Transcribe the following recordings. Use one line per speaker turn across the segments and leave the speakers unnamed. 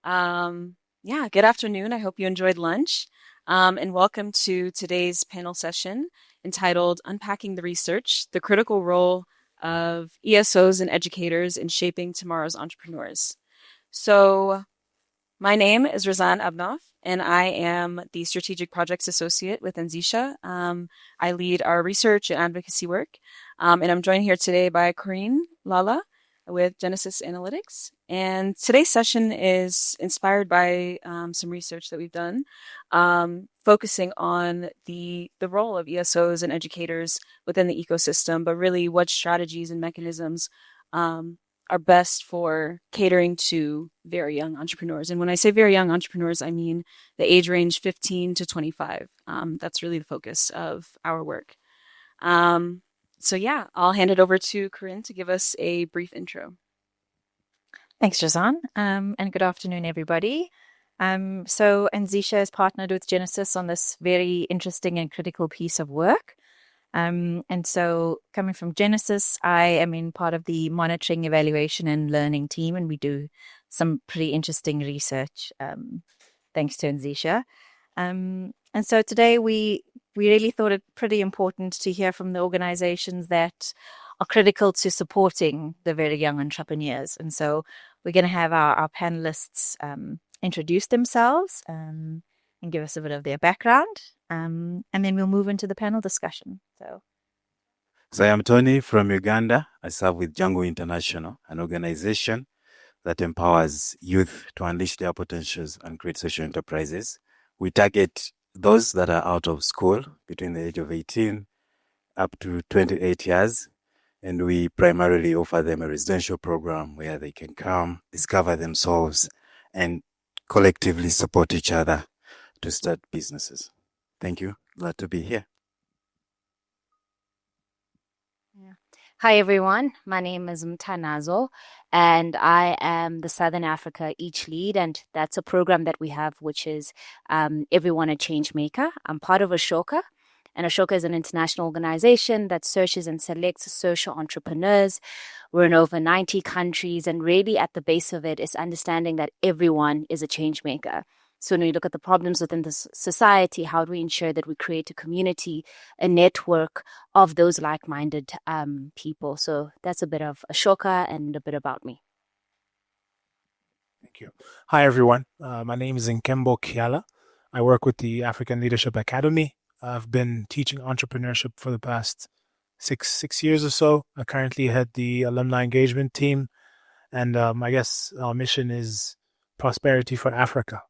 Good afternoon. I hope you enjoyed lunch. And welcome to today's panel session entitled Unpacking the Research, the Critical Role of ESOs and Educators in Shaping Tomorrow's Entrepreneurs. So, my name is Razan Abnov, and I am the Strategic Projects Associate with Anzisha. I lead our research and advocacy work, and I'm joined here today by Corinne Lala with Genesis Analytics. And today's session is inspired by some research that we've done, focusing on the role of ESOs and educators within the ecosystem, but really what strategies and mechanisms are best for catering to very young entrepreneurs. And when I say very young entrepreneurs, I mean the age range 15 to 25. That's really the focus of our work. I'll hand it over to Corinne to give us a brief intro.
Thanks, Jazan, and good afternoon, everybody. So Anzisha has partnered with Genesis on this very interesting and critical piece of work. And so coming from Genesis, I am in part of the monitoring, evaluation, and learning team, and we do some pretty interesting research, thanks to Anzisha. And so today we really thought it pretty important to hear from the organizations that are critical to supporting the very young entrepreneurs. And so we're going to have our panelists introduce themselves and give us a bit of their background. And then we'll move into the panel discussion.
So I am Tony from Uganda. I serve with Jangu International, an organization that empowers youth to unleash their potentials and create social enterprises. We target those that are out of school between the age of 18 up to 28 years. And we primarily offer them a residential program where they can come, discover themselves, and collectively support each other to start businesses. Thank you. Glad to be here.
Hi, everyone. My name is Mtanazo, and I am the Southern Africa Each Lead, and that's a program that we have, which is Everyone a Changemaker. I'm part of Ashoka, and Ashoka is an international organization that searches and selects social entrepreneurs. We're in over 90 countries, and really at the base of it is understanding that everyone is a change maker. So when we look at the problems within the society, how do we ensure that we create a community, a network of those like-minded people? So that's a bit of Ashoka and a bit about me.
Thank you. Hi, everyone. My name is Nkembo Kiala. I work with the African Leadership Academy. I've been teaching entrepreneurship for the past six years or so. I currently head the alumni engagement team. And I guess our mission is prosperity for Africa.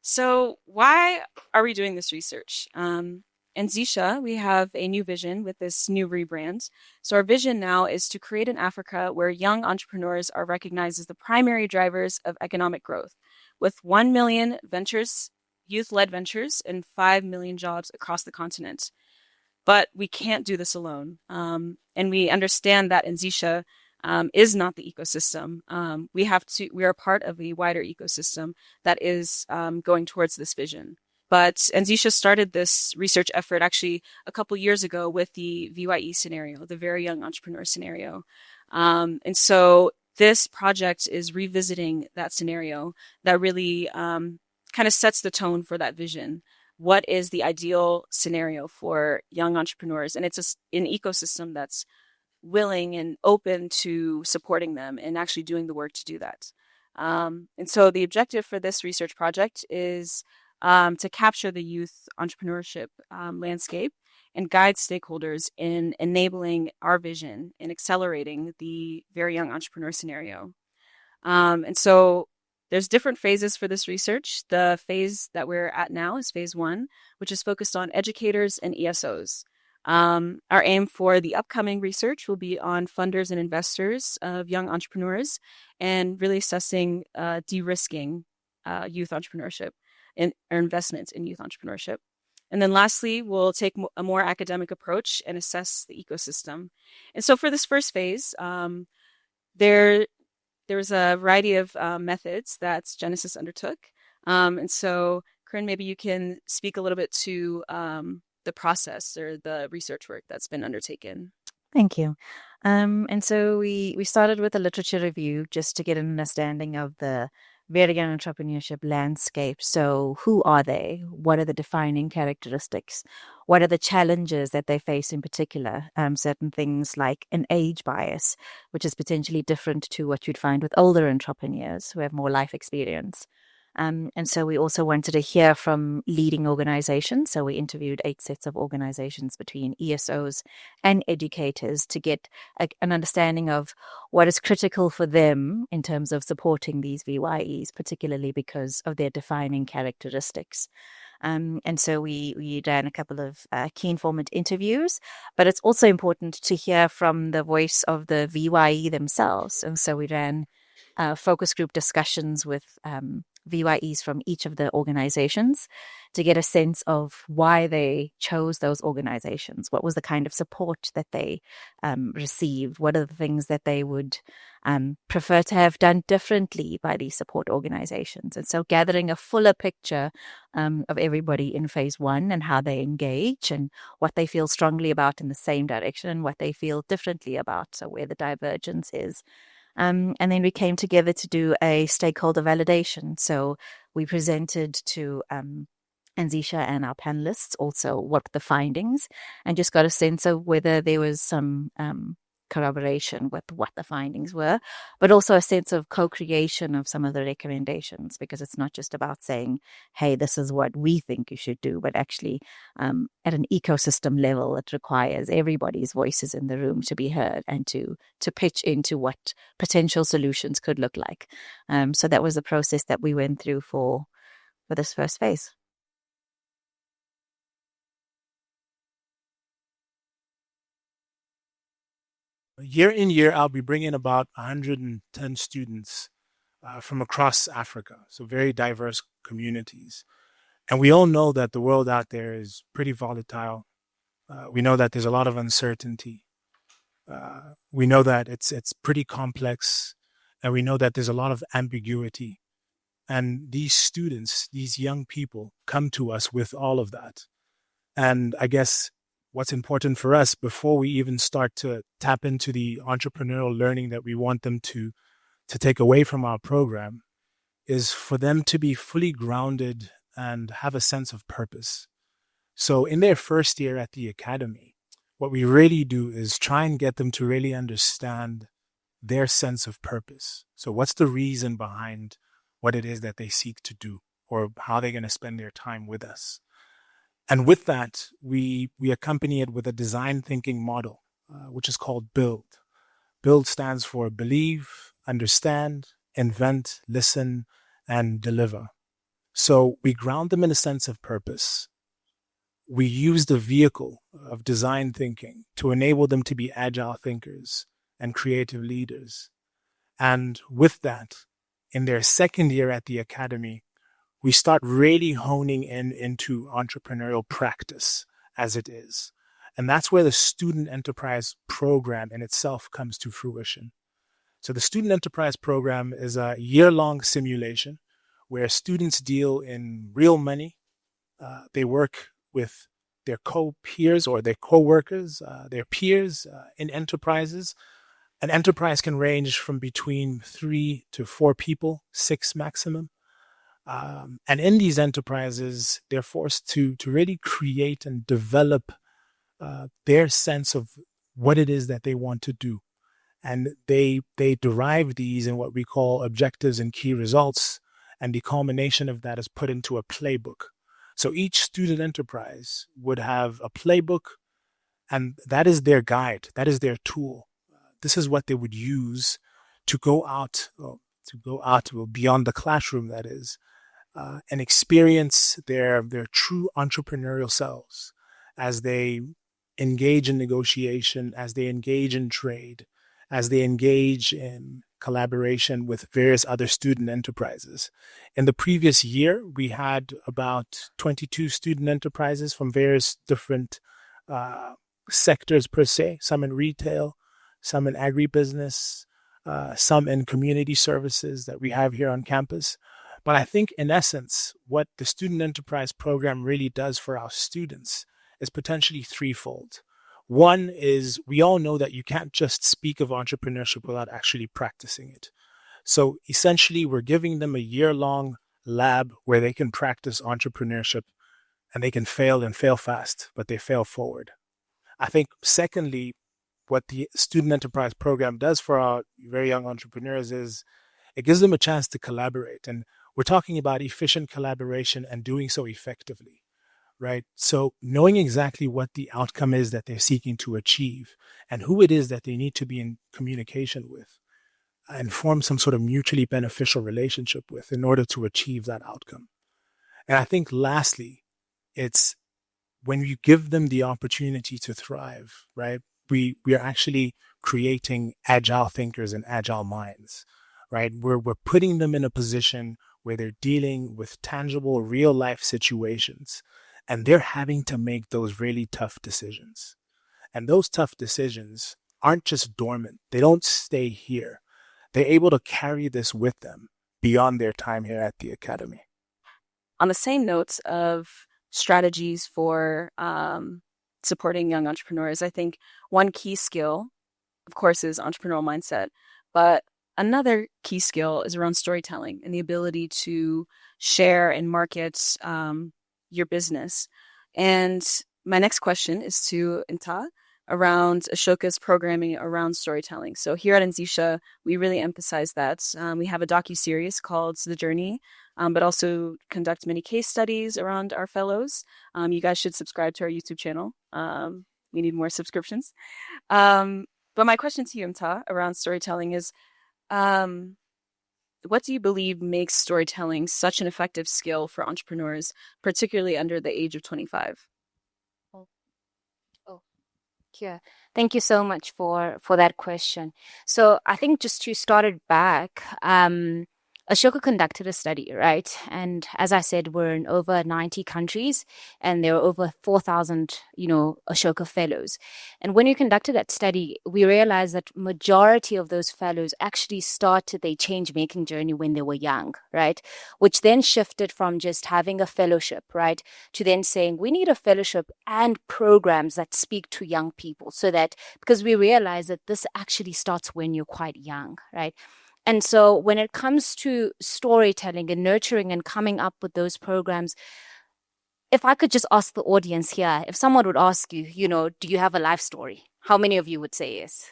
So why are we doing this research? Anzisha, we have a new vision with this new rebrand. So our vision now is to create an Africa where young entrepreneurs are recognized as the primary drivers of economic growth, with 1 million ventures, youth-led ventures, and 5 million jobs across the continent. But we can't do this alone. And we understand that Anzisha is not the ecosystem. We are part of a wider ecosystem that is going towards this vision. But Anzisha started this research effort actually a couple years ago with the VYE scenario, the very young entrepreneur scenario. And so this project is revisiting that scenario that really kind of sets the tone for that vision. What is the ideal scenario for young entrepreneurs? And it's an ecosystem that's willing and open to supporting them and actually doing the work to do that. And so the objective for this research project is to capture the youth entrepreneurship landscape and guide stakeholders in enabling our vision and accelerating the very young entrepreneur scenario. And so there's different phases for this research. The phase that we're at now is phase 1, which is focused on educators and ESOs. Our aim for the upcoming research will be on funders and investors of young entrepreneurs and really assessing de-risking youth entrepreneurship or investments in youth entrepreneurship. And then lastly, we'll take a more academic approach and assess the ecosystem. And so for this first phase, there's a variety of methods that Genesis undertook. And so, Corinne, maybe you can speak a little bit to the process or the research work that's been undertaken.
Thank you. And so we started with a literature review just to get an understanding of the very young entrepreneurship landscape. So who are they? What are the defining characteristics? What are the challenges that they face in particular? Certain things like an age bias, which is potentially different to what you'd find with older entrepreneurs who have more life experience. And so we also wanted to hear from leading organizations. So we interviewed 8 sets of organizations between ESOs and educators to get an understanding of what is critical for them in terms of supporting these VYEs, particularly because of their defining characteristics. And so we ran a couple of key informant interviews, but it's also important to hear from the voice of the VYE themselves. And so we ran focus group discussions with VYEs from each of the organizations to get a sense of why they chose those organizations. What was the kind of support that they received? What are the things that they would prefer to have done differently by these support organizations? And so gathering a fuller picture of everybody in phase 1 and how they engage and what they feel strongly about in the same direction and what they feel differently about, so where the divergence is. And then we came together to do a stakeholder validation. So we presented to Anzisha and our panelists also what the findings, and just got a sense of whether there was some corroboration with what the findings were, but also a sense of co-creation of some of the recommendations, because it's not just about saying, hey, this is what we think you should do, but actually at an ecosystem level, it requires everybody's voices in the room to be heard and to pitch into what potential solutions could look like. So that was the process that we went through for this first phase.
Year in, year out, we bring in about 110 students from across Africa, so very diverse communities. And we all know that the world out there is pretty volatile. We know that there's a lot of uncertainty. We know that it's pretty complex, and we know that there's a lot of ambiguity. And these students, these young people, come to us with all of that. And I guess what's important for us before we even start to tap into the entrepreneurial learning that we want them to take away from our program is for them to be fully grounded and have a sense of purpose. So in their first year at the academy, what we really do is try and get them to really understand their sense of purpose. So what's the reason behind what it is that they seek to do, or how they're going to spend their time with us? And with that, we accompany it with a design thinking model, which is called BUILD. BUILD stands for believe, understand, invent, listen, and deliver. So we ground them in a sense of purpose. We use the vehicle of design thinking to enable them to be agile thinkers and creative leaders. And with that, in their second year at the academy, we start really honing into entrepreneurial practice as it is. And that's where the student enterprise program in itself comes to fruition. So the student enterprise program is a year-long simulation where students deal in real money. They work with their co-peers or their co-workers, their peers in enterprises. An enterprise can range from between 3 to 4 people, 6 maximum. And in these enterprises, they're forced to really create and develop their sense of what it is that they want to do. And they derive these in what we call objectives and key results. And the culmination of that is put into a playbook. So each student enterprise would have a playbook, and that is their guide. That is their tool. This is what they would use to go out beyond the classroom, that is, and experience their true entrepreneurial selves as they engage in negotiation, as they engage in trade, as they engage in collaboration with various other student enterprises. In the previous year, we had about 22 student enterprises from various different sectors per se, some in retail, some in agribusiness, some in community services that we have here on campus. But I think in essence, what the student enterprise program really does for our students is potentially threefold. One is we all know that you can't just speak of entrepreneurship without actually practicing it. So essentially, we're giving them a year-long lab where they can practice entrepreneurship and they can fail and fail fast, but they fail forward. I think, secondly, what the student enterprise program does for our very young entrepreneurs is it gives them a chance to collaborate. And we're talking about efficient collaboration and doing so effectively, right? So knowing exactly what the outcome is that they're seeking to achieve and who it is that they need to be in communication with and form some sort of mutually beneficial relationship with in order to achieve that outcome. And I think lastly, it's when you give them the opportunity to thrive, right? We are actually creating agile thinkers and agile minds, right? We're putting them in a position where they're dealing with tangible real life situations and they're having to make those really tough decisions. And those tough decisions aren't just dormant. They don't stay here. They're able to carry this with them beyond their time here at the academy.
On the same notes of strategies for supporting young entrepreneurs, I think one key skill, of course, is entrepreneurial mindset, but another key skill is around storytelling and the ability to share and market your business. And my next question is to Inta around Ashoka's programming around storytelling. So here at Anzisha, we really emphasize that. We have a docu-series called The Journey, but also conduct many case studies around our fellows. You guys should subscribe to our YouTube channel. We need more subscriptions. But my question to you, Imta, around storytelling is, what do you believe makes storytelling such an effective skill for entrepreneurs, particularly under the age of 25?
Yeah, thank you so much for that question. So I think just to start it back, Ashoka conducted a study, right? And as I said, we're in over 90 countries and there are over 4,000, Ashoka fellows. And when we conducted that study, we realized that majority of those fellows actually started their change-making journey when they were young, right? Which then shifted from just having a fellowship, right? To then saying, we need a fellowship and programs that speak to young people so that, because we realize that this actually starts when you're quite young, right? And so when it comes to storytelling and nurturing and coming up with those programs, if I could just ask the audience here, if someone would ask you, do you have a life story? How many of you would say yes?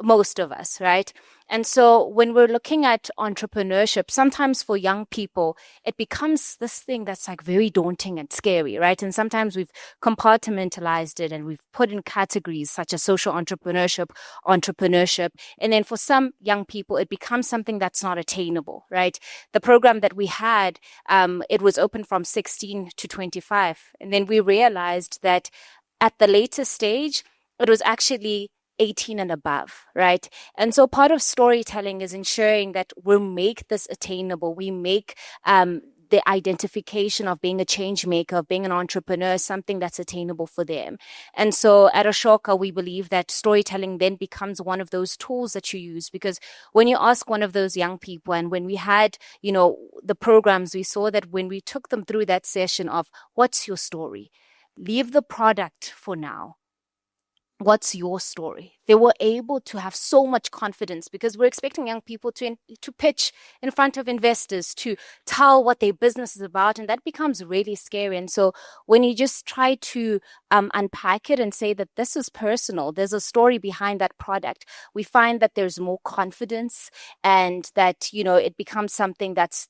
Most of us, right? And so when we're looking at entrepreneurship, sometimes for young people, it becomes this thing that's like very daunting and scary, right? And sometimes we've compartmentalized it and we've put in categories such as social entrepreneurship. And then for some young people, it becomes something that's not attainable, right? The program that we had, it was open from 16 to 25. And then we realized that at the later stage, it was actually 18 and above, right? And so part of storytelling is ensuring that we make this attainable. We make the identification of being a change maker, of being an entrepreneur, something that's attainable for them. And so at Ashoka, we believe that storytelling then becomes one of those tools that you use, because when you ask one of those young people, and when we had, the programs, we saw that when we took them through that session of what's your story? Leave the product for now. What's your story? They were able to have so much confidence because we're expecting young people to pitch in front of investors, to tell what their business is about. And that becomes really scary. And so when you just try to unpack it and say that this is personal, there's a story behind that product, we find that there's more confidence and that, it becomes something that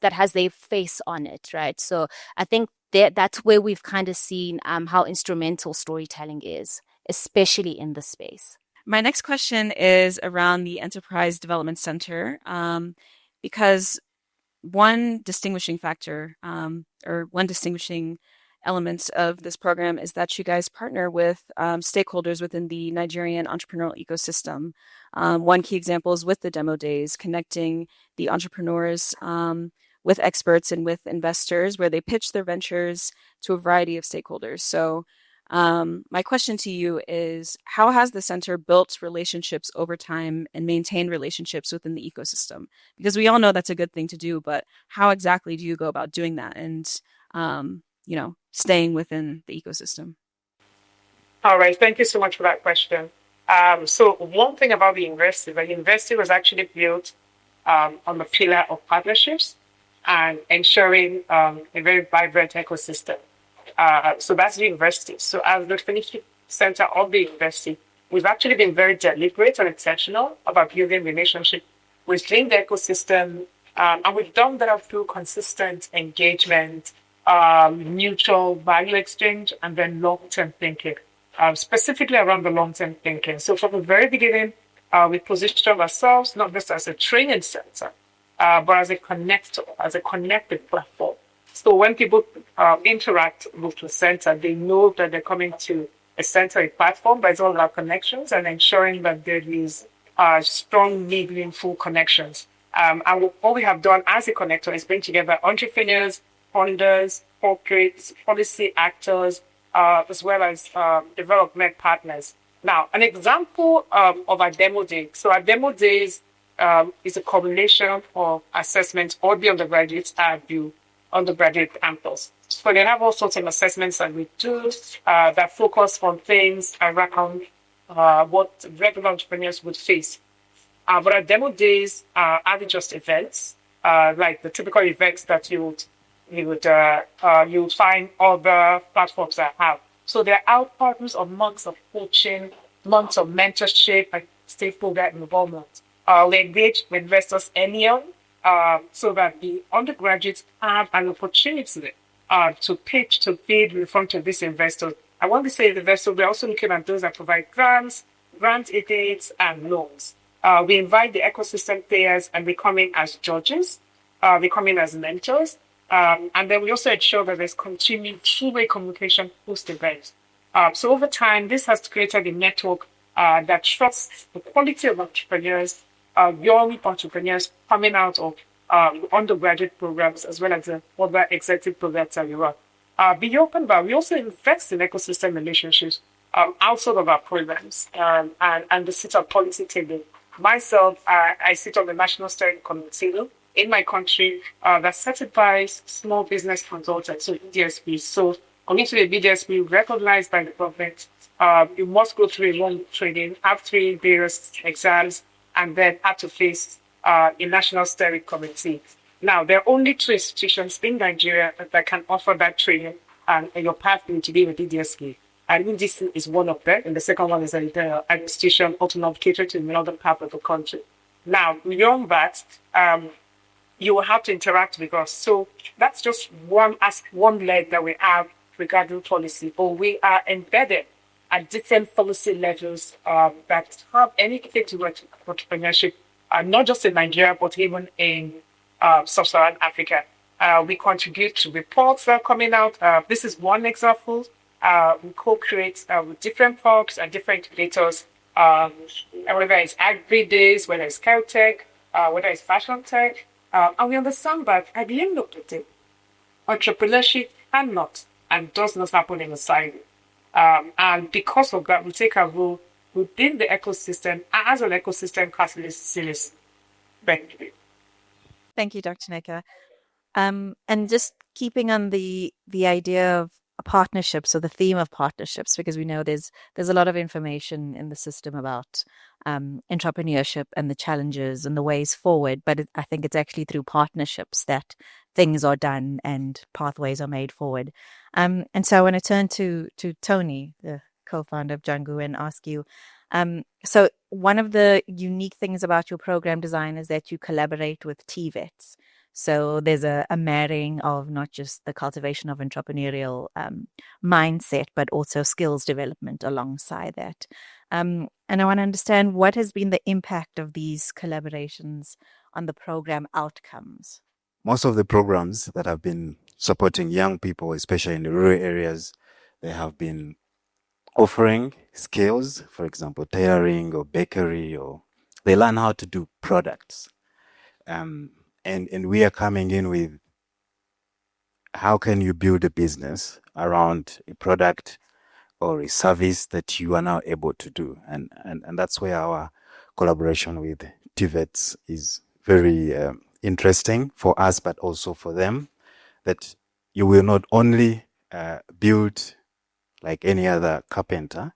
has their face on it, right? So I think that's where we've kind of seen how instrumental storytelling is, especially in this space.
My next question is around the Enterprise Development Center, because one distinguishing factor or one distinguishing element of this program is that you guys partner with stakeholders within the Nigerian entrepreneurial ecosystem. One key example is with the demo days, connecting the entrepreneurs with experts and with investors, where they pitch their ventures to a variety of stakeholders. So my question to you is, how has the center built relationships over time and maintained relationships within the ecosystem? Because we all know that's a good thing to do, but how exactly do you go about doing that and, staying within the ecosystem?
All right, thank you so much for that question. So one thing about the university was actually built on the pillar of partnerships and ensuring a very vibrant ecosystem. So that's the university. So as the Finishing Center of the university, we've actually been very deliberate and intentional about building relationship within the ecosystem. And we've done that through consistent engagement, mutual value exchange, and then long-term thinking, specifically around the long-term thinking. So from the very beginning, we positioned ourselves not just as a training center, but as a connector, as a connected platform. So when people interact with the center, they know that they're coming to a center, a platform, but it's all about connections and ensuring that there is strong, meaningful connections. And what we have done as a connector is bring together entrepreneurs, funders, corporates, policy actors, as well as development partners. Now, an example of our demo day. So our demo days is a combination of assessments or the undergraduates view undergraduate campus. So they have all sorts of assessments that we do that focus on things around what regular entrepreneurs would face. But our demo days aren't just events, like the typical events that you would find other platforms that have. So they're outcomes of months of coaching, months of mentorship, and stakeholder involvement. We engage with investors early on, so that the undergraduates have an opportunity to pitch, to bid in front of these investors. I want to say the investors, we're also looking at those that provide grants, grant aids, and loans. We invite the ecosystem players and we come in as judges, we come in as mentors, and then we also ensure that there's continued two-way communication post-event. So over time, this has created a network that trusts the quality of entrepreneurs, young entrepreneurs coming out of undergraduate programs as well as the other executive programs that we run. Beyond that, we also invest in ecosystem relationships outside of our programs and the sit on policy table. Myself, I sit on the National Steering Committee in my country that certifies small business consultants, so BDSP. So coming to the BDSP recognized by the government, you must go through a long training, have three various exams, and then have to face a National Steering Committee. Now, there are only two institutions in Nigeria that can offer that training and your pathway to be a BDSP. And UDC is one of them, and the second one is the institution autonomous catered to the northern part of the country. Now, beyond that, you will have to interact with us. So that's just one leg that we have regarding policy, but we are embedded at different policy levels that have anything to do with entrepreneurship, not just in Nigeria, but even in sub-Saharan Africa. We contribute to reports that are coming out. This is one example. We co-create with different folks and different incubators, whether it's agri days, whether it's Caltech, whether it's fashion tech. And we understand that at the end of the day, entrepreneurship cannot and does not happen in a silo. And because of that, we take a role within the ecosystem as an ecosystem catalyst. Thank you.
Thank you, Dr. Neka. And just keeping on the idea of partnerships or the theme of partnerships, because we know there's a lot of information in the system about entrepreneurship and the challenges and the ways forward, but I think it's actually through partnerships that things are done and pathways are made forward. And so I want to turn to Tony, the co-founder of Jangu, and ask you, so one of the unique things about your program design is that you collaborate with TVETs. So there's a marrying of not just the cultivation of entrepreneurial mindset, but also skills development alongside that. And I want to understand what has been the impact of these collaborations on the program outcomes.
Most of the programs that have been supporting young people, especially in the rural areas, they have been offering skills, for example, tailoring or bakery, or they learn how to do products. And we are coming in with how can you build a business around a product or a service that you are now able to do. And that's where our collaboration with TVETs is very interesting for us, but also for them, that you will not only build like any other carpenter,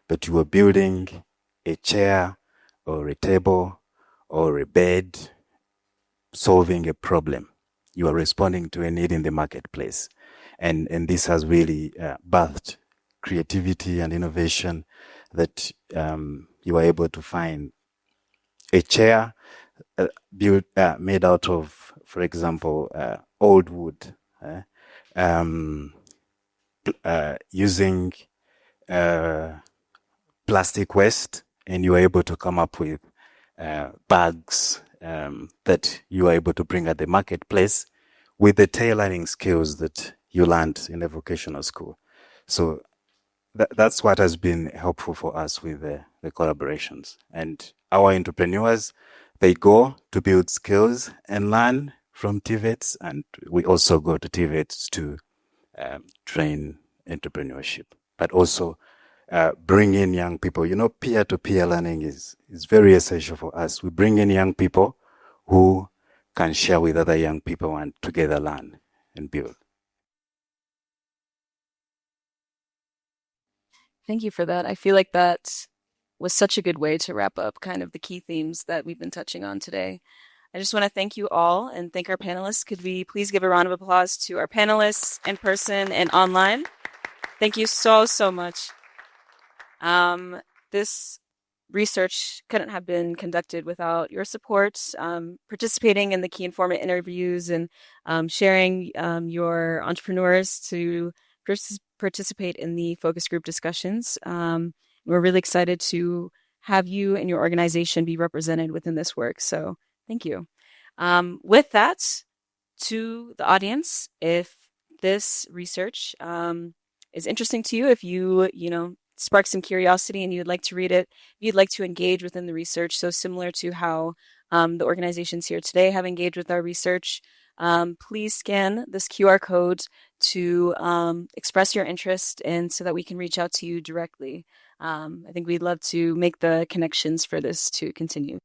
but you were building a chair or a table or a bed, solving a problem. You are responding to a need in the marketplace. And this has really birthed creativity and innovation that you are able to find a chair built made out of, for example, old wood, using plastic waste, and you are able to come up with bags that you are able to bring at the marketplace with the tailoring skills that you learned in the vocational school. So that's what has been helpful for us with the collaborations. And our entrepreneurs, they go to build skills and learn from TVETs, and we also go to TVETs to train entrepreneurship, but also bring in young people. You know, peer-to-peer learning is very essential for us. We bring in young people who can share with other young people and together learn and build.
Thank you for that. I feel like that was such a good way to wrap up kind of the key themes that we've been touching on today. I just want to thank you all and thank our panelists. Could we please give a round of applause to our panelists in person and online? Thank you so, so much. This research couldn't have been conducted without your support, participating in the key informant interviews and sharing your entrepreneurs to participate in the focus group discussions. We're really excited to have you and your organization be represented within this work. So thank you. With that, to the audience, if this research is interesting to you, if you spark some curiosity and you'd like to read it, if you'd like to engage within the research, so similar to how the organizations here today have engaged with our research, please scan this QR code to express your interest and so that we can reach out to you directly. I think we'd love to make the connections for this to continue.